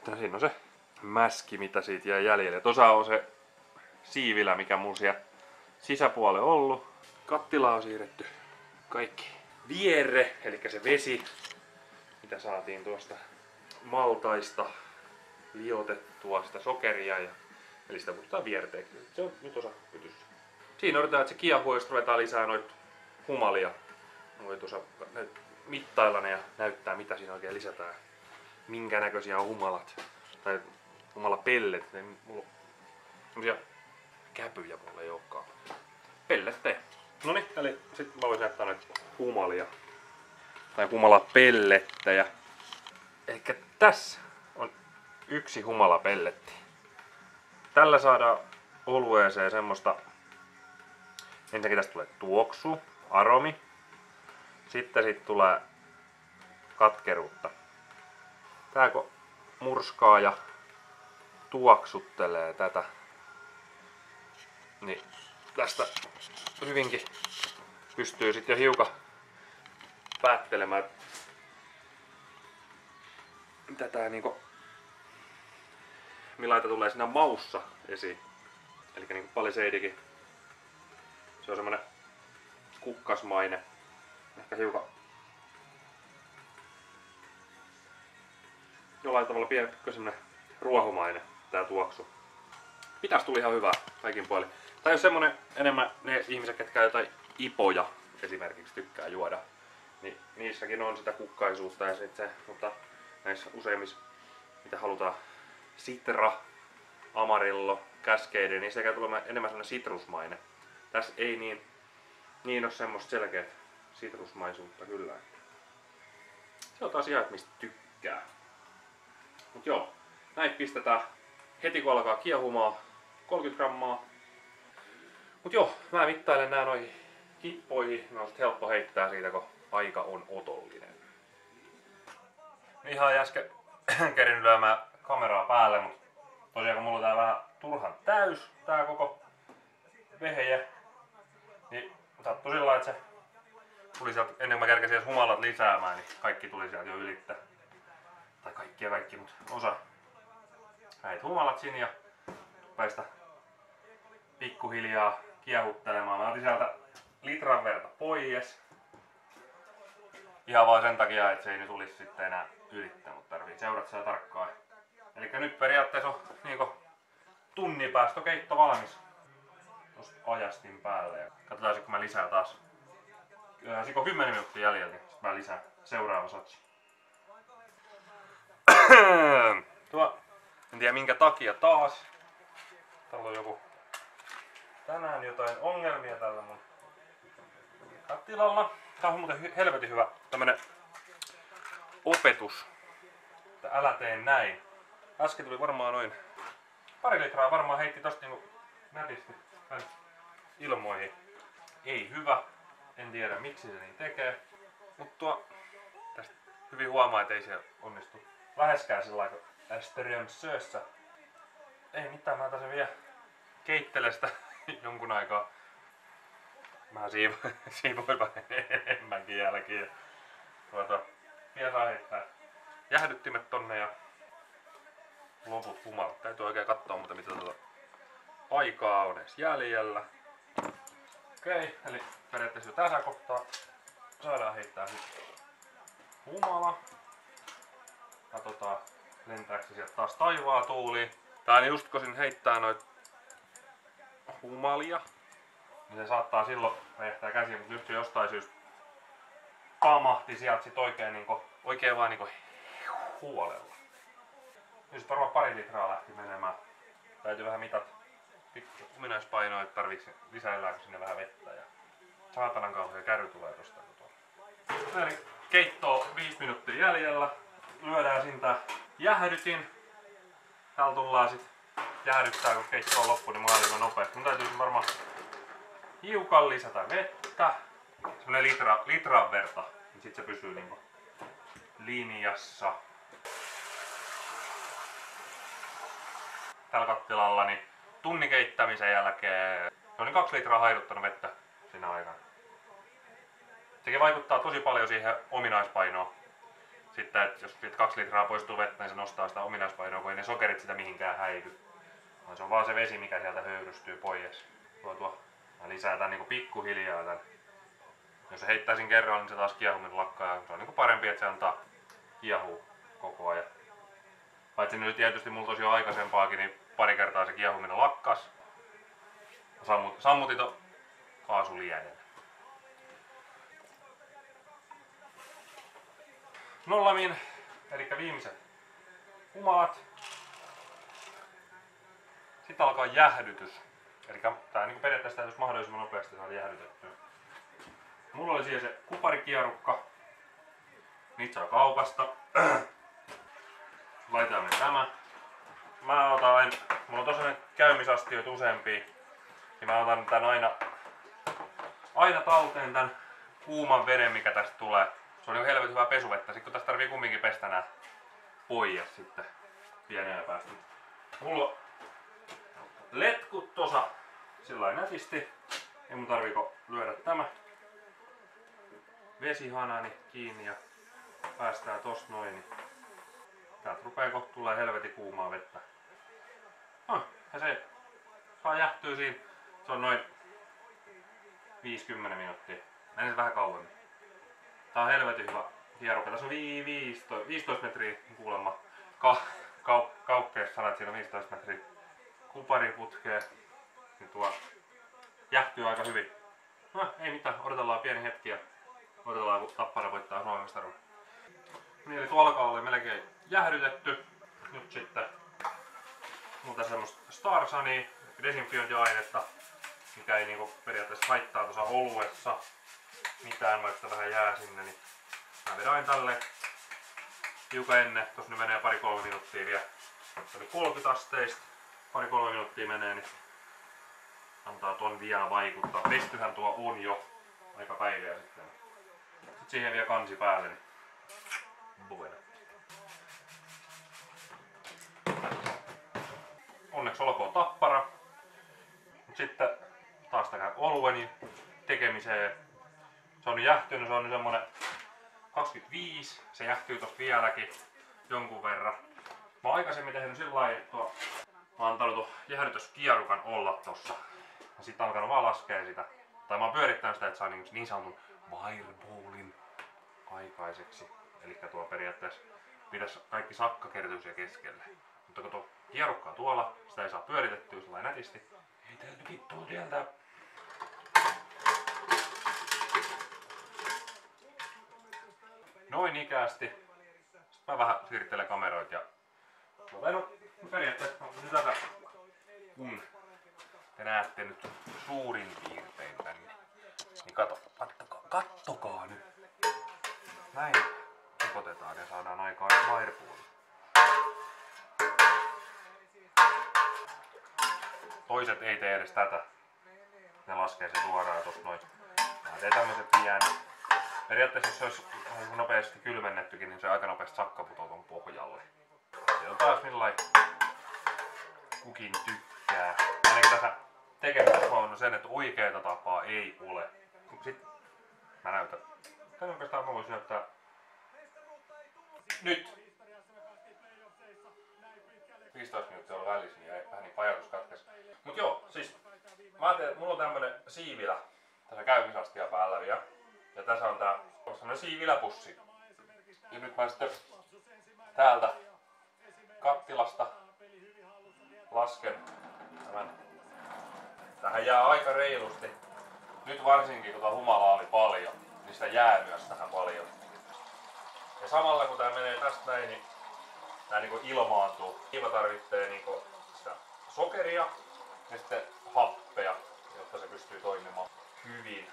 No siinä on se mäski, mitä siitä jäi jäljelle. Tosa on se siivilä, mikä mun siellä sisäpuolella ollut. Kattilaa on siirretty kaikki vierre, eli se vesi, mitä saatiin tuosta maltaista liotettua sitä sokeria, eli sitä kutsutaan vierteeksi. Se on nyt osa pytyssä. Siinä odotetaan, että se kiehuu, jos ruvetaan lisää noita humalia. Voi tuossa mittailla ne ja näyttää, mitä siinä oikein lisätään. Minkä näköisiä on humalat. Tai humalapellet. Mulla on semmosia käpyjä, mulla ei olekaan. Pellettejä. Noniin, eli sit mä voisin näyttää noita humalia. Tai humalapellettejä. Elikkä tässä on yksi humalapelletti. Tällä saadaan olueeseen semmoista. Ensinnäkin tästä tulee tuoksu, aromi. Sitten siitä tulee katkeruutta. Tää kun murskaa ja tuoksuttelee tätä, niin tästä hyvinkin pystyy sitten jo hiukan päättelemään, mitä tää niinku, millaita tulee siinä maussa esiin. Eli niinku Palisadikin. Se on semmonen kukkasmainen. Ehkä hiukan jollain tavalla pieni semmonen ruohomainen tää tuoksu. Pitäis tuli ihan hyvää kaikin puolin. Tai jos semmonen enemmän ne ihmiset, ketkä jotain ipoja esimerkiksi tykkää juoda, niin niissäkin on sitä kukkaisuutta ja sit se, mutta näissä useimmissa mitä halutaan Citra, Amarillo, Cascade, niin se käy tulemaan enemmän semmonen sitrusmainen. Tässä ei niin ole semmoista selkeät sitrusmaisuutta kyllä. Se on taas ihan, että mistä tykkää. Mut joo, näitä pistetään heti kun alkaa kiehumaan 30 grammaa. Mut joo, mä mittailen nää noihin kippoihin. Ne on sit helppo heittää siitä, kun aika on otollinen. Ihan äsken kerin lyömään kameraa päälle, mut tosiaan kun mulla on tää vähän turhan täys, tää koko vehje, niin sattui sillä lailla, että se tuli sieltä, ennen kuin mä kerkesin edes humalat lisäämään, niin kaikki tuli sieltä jo ylittä. Tai kaikki, mutta osa näitä humalat sinne ja päästä pikkuhiljaa kiehuttelemaan. Mä otin sieltä litran verta pois. Ihan vaan sen takia, että se ei nyt tulisi sitten enää ylittä, mutta tarvii seurata sitä tarkkaan. Eli nyt periaatteessa on niinku tunnin päästä keitto valmis. Tuosta ajastin päälle ja katsotaan kun mä lisään taas. Siko 10 minuuttia jäljellä, niin sit mä lisään seuraava satsi. En tiedä minkä takia taas. Täällä on joku tänään jotain ongelmia tällä mun kattilalla. Tää on muuten helvetin hyvä tämmönen opetus. Että älä tee näin. Äsken tuli varmaan noin pari litraa, varmaan heitti tosta niinku nätisti ilmoihin. Ei hyvä. En tiedä miksi se niin tekee. Mutta tästä hyvin huomaa, että ei se onnistu läheskään sillä lailla Strömsössä. Ei mitään, mä taisin vielä keittele sitä jonkun aikaa. Mä siivoin vähän enemmänkin jälkiin. Vielä saa heittää jäähdyttimet tonne ja loput humalat. Täytyy oikein katsoa mutta mitä aikaa on edes jäljellä. Okei, eli periaatteessa jo tässä kohtaa saadaan heittää sitten humala. Katsotaan lentääkö se sieltä taas taivaan tuuliin. Tää niin just kun sin heittää noit humalia, niin se saattaa silloin räjähtää käsiin, mutta nyt se jostain syystä pamahti sieltä sit oikein vaan niinku huolella. Nyt varmaan pari litraa lähti menemään. Täytyy vähän mitata ominaispainoa, että tarviiks lisäilläänkö sinne vähän vettä ja saatanan kauhea kärry tulee tosta. Eli keittoa 5 minuuttia jäljellä. Lyödään sinne jäähdytin. Täällä tullaan sit jäähdyttää kun keitto on loppu, niin mahdollisimman nopeasti. Mun täytyy varmaan hiukan lisätä vettä. Semmonen litran verta, niin sit se pysyy niinku linjassa. Tällä kattilalla niin tunnin keittämisen jälkeen on 2 litraa haiduttanut vettä siinä aikana. Sekin vaikuttaa tosi paljon siihen ominaispainoon. Sitten että jos 2 litraa poistuu vettä, niin se nostaa sitä ominaispainoa, kun ei ne sokerit sitä mihinkään häivy. Vaan se on vaan se vesi, mikä sieltä höyrystyy pois. Mä lisään tän niinku pikkuhiljaa tän. Jos se heittäisin kerralla, niin se taas kiehuminen lakkaa. Se on niinku parempi, että se antaa kiehua koko ajan. Paitsi nyt tietysti mulla tosiaan aikaisempaakin, niin pari kertaa se kiehuminen lakkas. Sammutin ton kaasulienen. Nollamin, eli viimeiset humalat. Sitten alkaa jäähdytys. Eli tää niin periaatteessa täytyisi mahdollisimman nopeasti saada jäähdytettyä. Mulla oli siellä se kuparikierukka. Niitä saa kaupasta. Laitetaan me tämä. Mulla on tosiaan käymisastioita useampia. Ja mä otan tän aina talteen tän kuuman veden, mikä tästä tulee. Se on jo helvetin hyvää pesuvettä. Sitten kun tästä tarvii kumminkin pestä nää pois sitten pienellä päästä. Mulla on letkut tossa sillä nätisti. Ei mun tarviiko lyödä tämä vesihanani kiinni ja päästään tossa noin. Niin täältä rupee kohta tulee helvetin kuumaa vettä. Ja se saa jähtyä siinä. Se on noin 50 minuuttia. Meni se vähän kauemmin. Tää on helvetin hyvä hierukka. Tässä on 15 metriä kuulemma. Kaupkeessa sanat, että siinä on 15 metriä kupariputkea. Niin tuo jähtyy aika hyvin. Ei mitään, odotellaan pieni hetki ja odotellaan kun Tappara voittaa Suomen mestaruuden. Niin, eli tuo alkaa olla melkein jäähdytetty. Nyt sitten mulla on semmoista Starsania, desinfiointiainetta, mikä ei niinku periaatteessa haittaa tuossa oluessa mitään, vaikka vähän jää sinne. Niin mä vedän tälle hiukan ennen, tossa nyt menee 2-3 minuuttia vielä. Se oli 30 asteista, 2-3 minuuttia menee, niin antaa ton vielä vaikuttaa. Pestyhän tuo on jo aika päiviä sitten. Sitten siihen vielä kansi päälle, niin bueno. Onneksi olkoon Tappara. Mut sitten taas tähän olueni tekemiseen. Se on jähtynyt, se on nyt semmonen 25. Se jähtyy tosta vieläkin jonkun verran. Mä oon aikaisemmin tehnyt sillä lailla, että mä oon antanut tuon jäähdytyskierukan olla tossa. Ja sit alkanut vaan laskea sitä. Tai mä oon pyörittänyt sitä, että saa niin sanotun fireballin aikaiseksi. Elikkä tuo periaatteessa pitäisi kaikki sakka kertyä siellä keskelle. Mutta kun tuo kierukkaa tuolla, sitä ei saa pyöritettyä sillä nätisti. Ei täytyy vittua tieltä. Noin ikäästi. Sitten mä vähän siirtelen kameroita ja periaatteessa tätä kun te näette nyt suurin piirtein tänne. Niin kattokaa nyt. Näin sekoitetaan ja saadaan aikaan fireball. Toiset ei tee edes tätä. Ne laskee se suoraan tosta noin. Mä teen tämmösen pienen. Periaatteessa jos se olisi nopeasti kylmennettykin, niin se aika nopeasti sakka putoo ton pohjalle. Se on taas millain kukin tykkää. Ainakin tässä tekemisessä on sen, että oikeeta tapaa ei ole. Sitten mä näytän. Tän oikeastaan mä voisin näyttää nyt. 15 minuuttia on välissä, niin vähän niin ajatus katkesi. Mut joo, siis mä ajattelin, että mulla on tämmönen siivilä tässä käymisastia päällä vielä. Ja tässä on tää semmonen siiviläpussi. Ja nyt mä sitten täältä kattilasta lasken tämän. Tähän jää aika reilusti. Nyt varsinkin kun humalaa oli paljon, niin sitä jää myös tähän paljon. Ja samalla kun tää menee tästä näin, niin tää niinku ilmaantuu. Hiiva tarvitsee niinku sitä sokeria ja sitten happea, jotta se pystyy toimimaan hyvin.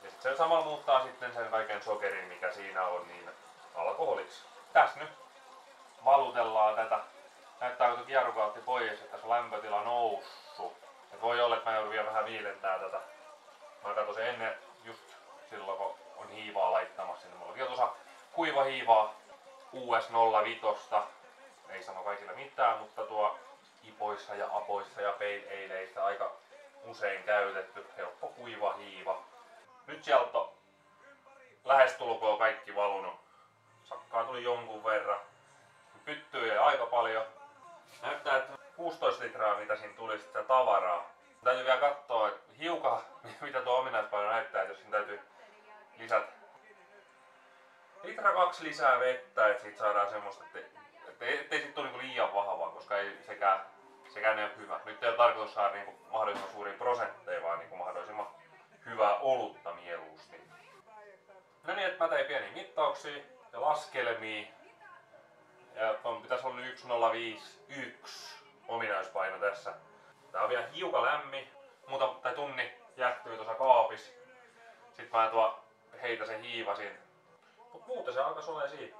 Ja sitten se samalla muuttaa sitten sen kaiken sokerin, mikä siinä on, niin alkoholiksi. Tässä nyt valutellaan tätä. Näyttää kun kierruka otti pois, että tässä on lämpötila noussut. Et voi olla, että mä joudun vielä vähän viilentää tätä. Mä katson sen ennen just silloin, kun on hiivaa laittamassa sinne. Mullakin on tuossa kuiva hiivaa US05. Ei sano kaikille mitään, mutta tuo ipoissa ja apoissa ja pale aleissa aika usein käytetty. Helppo kuiva hiiva. Nyt sieltä on lähestulkoon kaikki valunut. Sakka rasvaa tuli jonkun verran. Pyttyy jäi aika paljon. Näyttää, että 16 litraa mitä siinä tuli sitä tavaraa. Täytyy vielä katsoa, että hiukan mitä tuo ominaispaino näyttää, että jos siinä täytyy lisätä litra 2 lisää vettä, että siitä saadaan semmoista, ettei siitä tule niinku liian vahvaa, koska ei sekään ei ole hyvä. Nyt ei ole tarkoitus saada niinku mahdollisimman suuria prosentteja, vaan niinku mahdollisimman hyvää olutta mieluusti. No niin, että mä tein pieniä mittauksia ja laskelmia. Ja pitäisi olla 1,051 ominaispaino tässä. Tää on vielä hiukan lämmin. Tunni jäähtyy tuossa kaapissa. Sitten mä heitä sen hiivasin. Mut muuten se alkaisi olla siinä.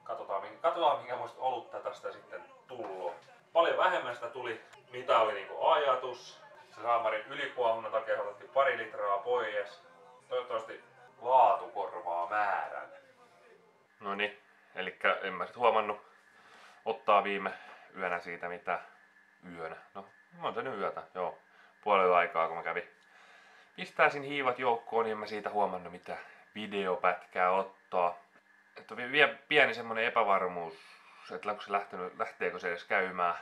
Katsotaan minkämoista olutta tästä sitten tullut. Paljon vähemmän sitä tuli, mitä oli niinku ajatus. Se saamarin ylikuohunnan takia otettiin 2 litraa pois. Toivottavasti laatu korvaa määrän. Noniin, elikkä en mä sit huomannut ottaa viime yönä siitä mitä yönä. No, on se nyt yötä, joo. Puolella aikaa kun mä kävin pistäisin hiivat joukkoon, niin en mä siitä huomannut mitä videopätkää ottaa. Että on vielä pieni semmonen epävarmuus, että lähteekö se edes käymään.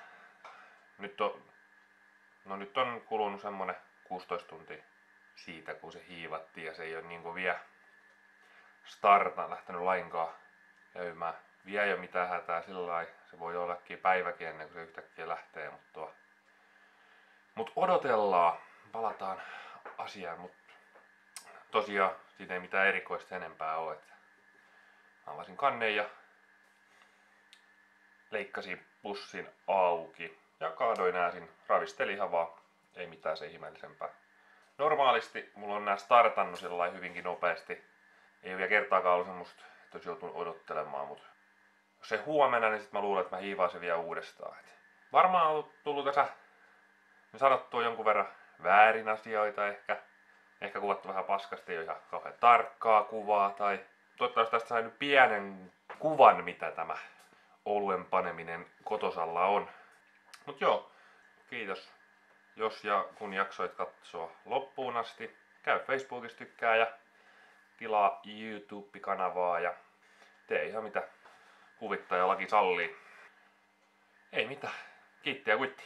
Nyt on kulunut semmonen 16 tuntia siitä kun se hiivattiin ja se ei ole niinku vielä lähtenyt lainkaan käymään. Vielä ei ole mitään hätää sillä lailla. Se voi ollakin päiväkin ennen kuin se yhtäkkiä lähtee, mutta odotellaan. Palataan asiaan, mutta tosiaan siinä ei mitään erikoista enempää ole. Että avasin kannen ja leikkasin pussin auki ja kaadoin nääsin. Ravistelin ihan vaan, ei mitään se ihmeellisempää. Normaalisti mulla on nää startannut sillä hyvinkin nopeasti. Ei vielä kertaakaan ollut semmoista, että olisi joutunut odottelemaan, mutta jos se huomenna, niin sit mä luulen, että mä hiivaan se vielä uudestaan. Et varmaan on tullut tässä sanottua jonkun verran väärin asioita ehkä kuvattu vähän paskasti, ei ole ihan kauhean tarkkaa kuvaa tai toivottavasti tästä sai nyt pienen kuvan mitä tämä oluen paneminen kotosalla on. Mut joo, kiitos jos ja kun jaksoit katsoa loppuun asti. Käy Facebookissa tykkää ja tilaa YouTube-kanavaa ja tee ihan mitä huvittajalaki sallii. Ei mitään. Kiitti ja kuitti.